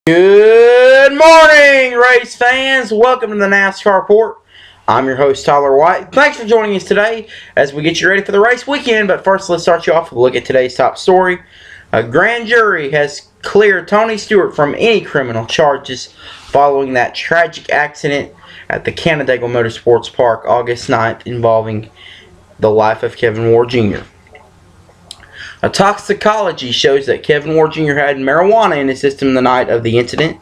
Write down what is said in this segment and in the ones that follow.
Good morning, race fans. Welcome to the NASCAR Report. I'm your host, Tyler White. Thanks for joining us today as we get you ready for the race weekend. But first, let's start you off with a look at today's top story. A grand jury has cleared Tony Stewart from any criminal charges following that tragic accident at the Canandaigua Motorsports Park August 9th involving the life of Kevin Ward Jr. A toxicology shows that Kevin Ward Jr. had marijuana in his system the night of the incident.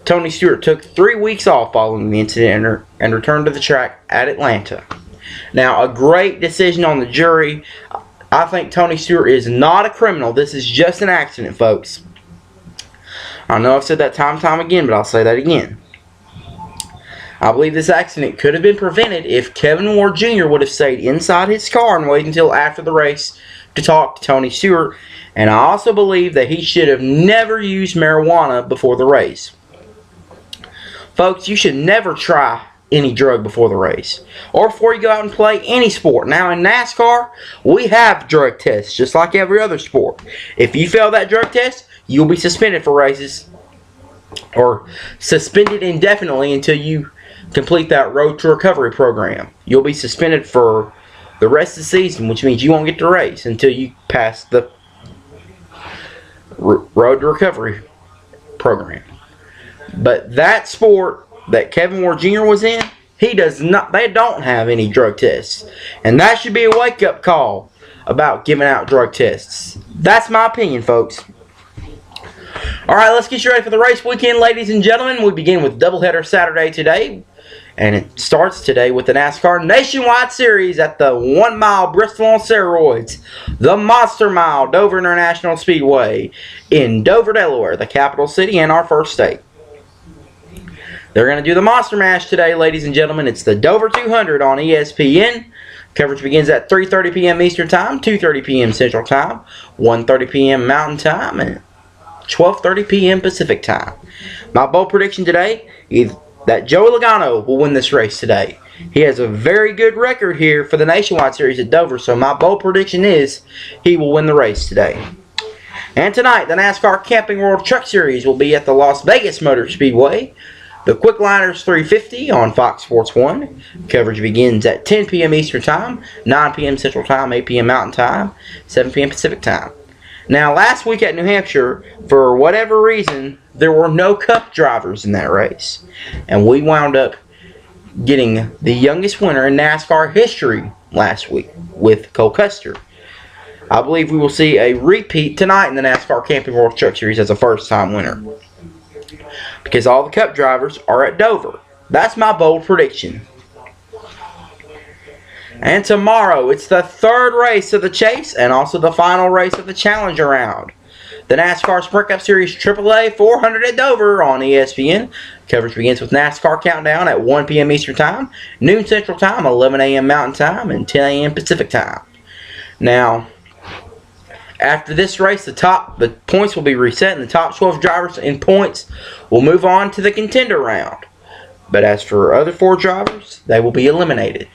Tony Stewart took 3 weeks off following the incident and returned to the track at Atlanta. Now, a great decision on the jury. I think Tony Stewart is not a criminal. This is just an accident, folks. I know I've said that time and time again, but I'll say that again. I believe this accident could have been prevented if Kevin Ward Jr. would have stayed inside his car and waited until after the race to talk to Tony Stewart. And I also believe that he should have never used marijuana before the race. Folks, you should never try any drug before the race or before you go out and play any sport. Now in NASCAR, we have drug tests just like every other sport. If you fail that drug test, you'll be suspended for races or suspended indefinitely until you complete that road to recovery program. You'll be suspended for the rest of the season, which means you won't get to race until you pass the road to recovery program. But that sport that Kevin Ward Jr. was in, they don't have any drug tests. And that should be a wake-up call about giving out drug tests. That's my opinion, folks. Alright, let's get you ready for the race weekend, ladies and gentlemen. We begin with doubleheader Saturday today. And it starts today with the NASCAR Nationwide Series at the 1 mile Bristol on steroids, the Monster Mile, Dover International Speedway in Dover, Delaware, the capital city and our first state. They're going to do the Monster Mash today, ladies and gentlemen. It's the Dover 200 on ESPN. Coverage begins at 3:30 p.m. Eastern Time, 2:30 p.m. Central Time, 1:30 p.m. Mountain Time, and 12:30 p.m. Pacific Time. My bold prediction today is that Joey Logano will win this race today. He has a very good record here for the Nationwide Series at Dover, so my bold prediction is he will win the race today. And tonight, the NASCAR Camping World Truck Series will be at the Las Vegas Motor Speedway. The Quickliners 350 on Fox Sports 1. Coverage begins at 10 p.m. Eastern Time, 9 p.m. Central Time, 8 p.m. Mountain Time, 7 p.m. Pacific Time. Now, last week at New Hampshire, for whatever reason, there were no Cup drivers in that race. And we wound up getting the youngest winner in NASCAR history last week with Cole Custer. I believe we will see a repeat tonight in the NASCAR Camping World Truck Series as a first-time winner, because all the Cup drivers are at Dover. That's my bold prediction. And tomorrow, it's the third race of the Chase and also the final race of the Challenger round. The NASCAR Sprint Cup Series AAA 400 at Dover on ESPN. Coverage begins with NASCAR Countdown at 1 p.m. Eastern Time, noon Central Time, 11 a.m. Mountain Time, and 10 a.m. Pacific Time. Now, after this race, the points will be reset, and the top 12 drivers in points will move on to the contender round. But as for other 4 drivers, they will be eliminated.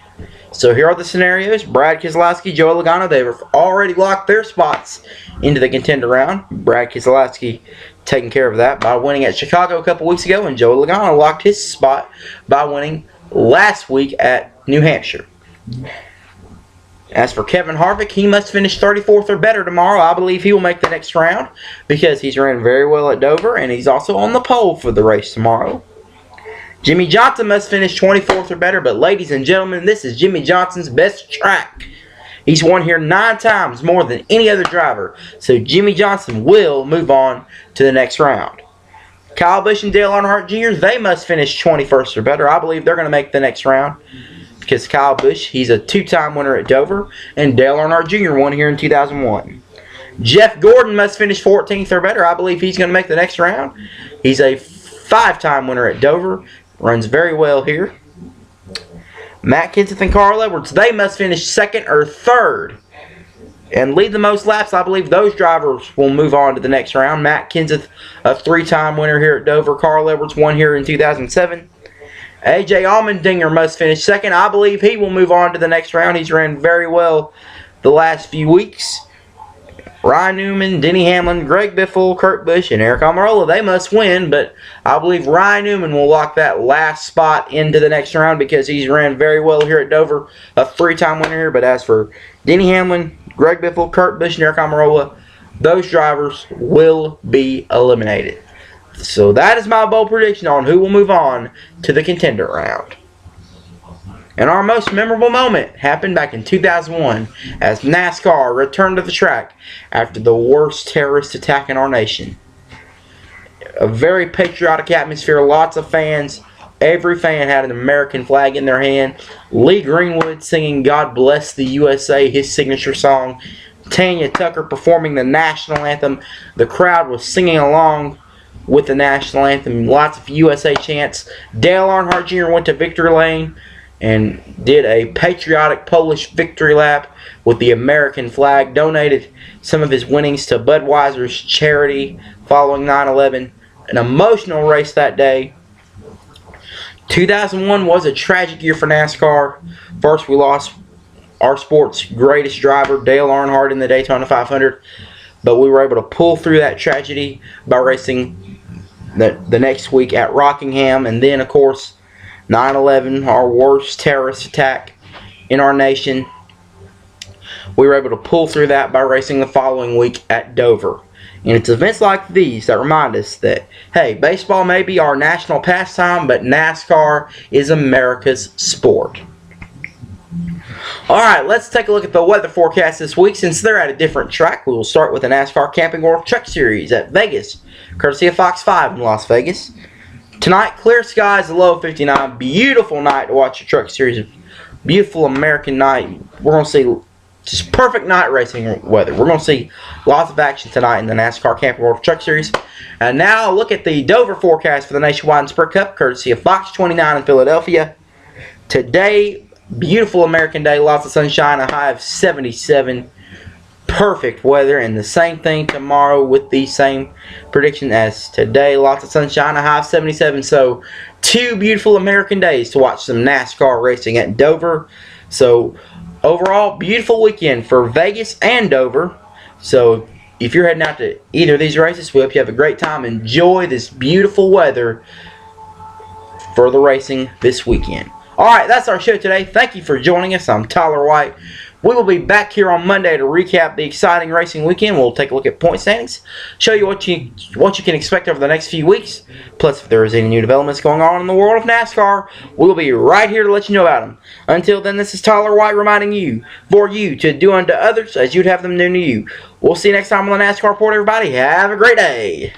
So here are the scenarios. Brad Keselowski, Joey Logano, they've already locked their spots into the contender round. Brad Keselowski taking care of that by winning at Chicago a couple weeks ago, and Joey Logano locked his spot by winning last week at New Hampshire. As for Kevin Harvick, he must finish 34th or better tomorrow. I believe he will make the next round because he's ran very well at Dover, and he's also on the pole for the race tomorrow. Jimmy Johnson must finish 24th or better, but ladies and gentlemen, this is Jimmy Johnson's best track. He's won here 9 times more than any other driver, so Jimmy Johnson will move on to the next round. Kyle Busch and Dale Earnhardt Jr., they must finish 21st or better. I believe they're going to make the next round because Kyle Busch, he's a 2-time winner at Dover, and Dale Earnhardt Jr. won here in 2001. Jeff Gordon must finish 14th or better. I believe he's going to make the next round. He's a 5-time winner at Dover. Runs very well here. Matt Kenseth and Carl Edwards, they must finish 2nd or 3rd and lead the most laps. I believe those drivers will move on to the next round. Matt Kenseth, a 3-time winner here at Dover. Carl Edwards won here in 2007. A.J. Allmendinger must finish 2nd. I believe he will move on to the next round. He's ran very well the last few weeks. Ryan Newman, Denny Hamlin, Greg Biffle, Kurt Busch, and Eric Almirola, they must win, but I believe Ryan Newman will lock that last spot into the next round because he's ran very well here at Dover, a 3-time winner here. But as for Denny Hamlin, Greg Biffle, Kurt Busch, and Eric Almirola, those drivers will be eliminated. So that is my bold prediction on who will move on to the contender round. And our most memorable moment happened back in 2001 as NASCAR returned to the track after the worst terrorist attack in our nation. A very patriotic atmosphere, lots of fans. Every fan had an American flag in their hand. Lee Greenwood singing God Bless the USA, his signature song. Tanya Tucker performing the national anthem. The crowd was singing along with the national anthem. Lots of USA chants. Dale Earnhardt Jr. went to victory lane and did a patriotic Polish victory lap with the American flag. Donated some of his winnings to Budweiser's charity following 9/11. An emotional race that day. 2001 was a tragic year for NASCAR. First, we lost our sport's greatest driver, Dale Earnhardt, in the Daytona 500. But we were able to pull through that tragedy by racing the next week at Rockingham. And then, of course, 9/11, our worst terrorist attack in our nation. We were able to pull through that by racing the following week at Dover. And it's events like these that remind us that, hey, baseball may be our national pastime, but NASCAR is America's sport. Alright, let's take a look at the weather forecast this week. Since they're at a different track, we will start with the NASCAR Camping World Truck Series at Vegas, courtesy of Fox 5 in Las Vegas. Tonight, clear skies, a low of 59. Beautiful night to watch the Truck Series. Beautiful American night. We're going to see just perfect night racing weather. We're going to see lots of action tonight in the NASCAR Camping World Truck Series. And now, look at the Dover forecast for the Nationwide Sprint Cup, courtesy of Fox 29 in Philadelphia. Today, beautiful American day, lots of sunshine, a high of 77. Perfect weather, and the same thing tomorrow with the same prediction as today. Lots of sunshine, a high of 77. So 2 beautiful American days to watch some NASCAR racing at Dover. So overall, beautiful weekend for Vegas and Dover. So if you're heading out to either of these races, we hope you have a great time. Enjoy this beautiful weather for the racing this weekend. Alright, that's our show today. Thank you for joining us. I'm Tyler White. We will be back here on Monday to recap the exciting racing weekend. We'll take a look at point standings, show you what you can expect over the next few weeks. Plus, if there is any new developments going on in the world of NASCAR, we'll be right here to let you know about them. Until then, this is Tyler White reminding you, for you to do unto others as you'd have them do to you. We'll see you next time on the NASCAR Report, everybody. Have a great day.